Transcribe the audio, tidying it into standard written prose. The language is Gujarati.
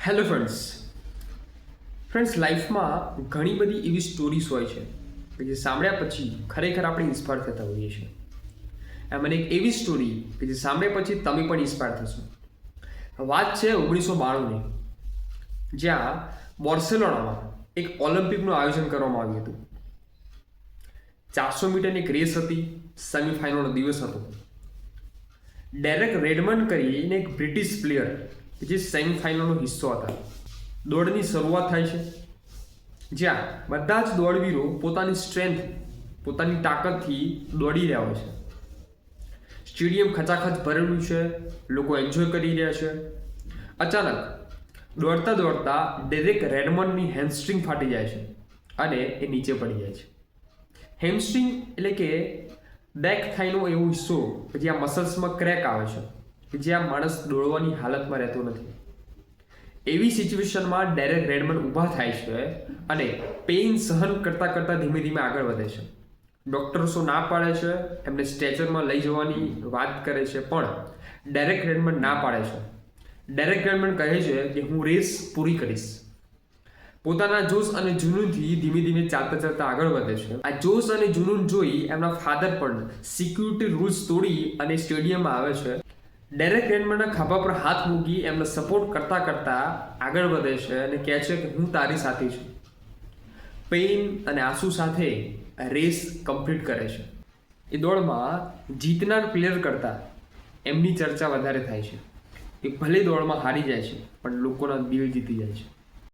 હેલો ફ્રેન્ડ્સ લાઈફમાં ઘણી બધી એવી સ્ટોરીઝ હોય છે કે જે સાંભળ્યા પછી ખરેખર આપણે ઇન્સ્પાયર થતા હોઈએ છીએ. એમાં એક એવી સ્ટોરી કે જે સાંભળ્યા પછી તમે પણ ઇન્સ્પાયર થશો. વાત છે 1992ની, જ્યાં બાર્સેલોનામાં એક ઓલિમ્પિકનું આયોજન કરવામાં આવ્યું હતું. 400 મીટરની એક રેસ હતી. સેમીફાઇનલનો દિવસ હતો. ડેરેક રેડમન્ડ કરીને એક બ્રિટિશ પ્લેયર જે સેમીફાઇનલનો હિસ્સો હતા. દોડની શરૂઆત થાય છે, જ્યાં બધા જ દોડવીરો પોતાની સ્ટ્રેન્થ, પોતાની તાકાતથી દોડી રહ્યા હોય છે. સ્ટેડિયમ ખચાખચ ભરેલું છે, લોકો એન્જોય કરી રહ્યા છે. અચાનક દોડતા દોડતા ડેરેક રેડમન્ડની હેમસ્ટ્રિંગ ફાટી જાય છે અને એ નીચે પડી જાય છે. હેમસ્ટ્રિંગ એટલે કે બેક થાઈનો એવો હિસ્સો કે જ્યાં મસલ્સમાં ક્રેક આવે છે, કે જ્યાં માણસ દોડવાની હાલતમાં રહેતો નથી. એવી સિચ્યુએશનમાં ડેરેક રેડમન્ડ ઊભા થાય છે અને પેઇન સહન કરતાં કરતાં ધીમે ધીમે આગળ વધે છે. ડૉક્ટર્સો ના પાડે છે, એમને સ્ટ્રેચરમાં લઈ જવાની વાત કરે છે, પણ ડેરેક રેડમન્ડ ના પાડે છે. ડેરેક રેડમન્ડ કહે છે કે હું રેસ પૂરી કરીશ. પોતાના જોશ અને જુનૂનથી ધીમે ધીમે ચાલતા ચાલતા આગળ વધે છે. આ જોશ અને જુનૂન જોઈ એમના ફાધર પણ સિક્યુરિટી રૂલ્સ તોડી અને સ્ટેડિયમમાં આવે છે. ડેરેક રેડમન્ડના ખભા પર હાથ મૂકી એમને સપોર્ટ કરતા કરતા આગળ વધે છે અને કહે છે કે હું તારી સાથે છું. પેઇન અને આંસુ સાથે રેસ કમ્પ્લીટ કરે છે. એ દોડમાં જીતનાર પ્લેયર કરતાં એમની ચર્ચા વધારે થાય છે. એ ભલે દોડમાં હારી જાય છે, પણ લોકોના દિલ જીતી જાય છે.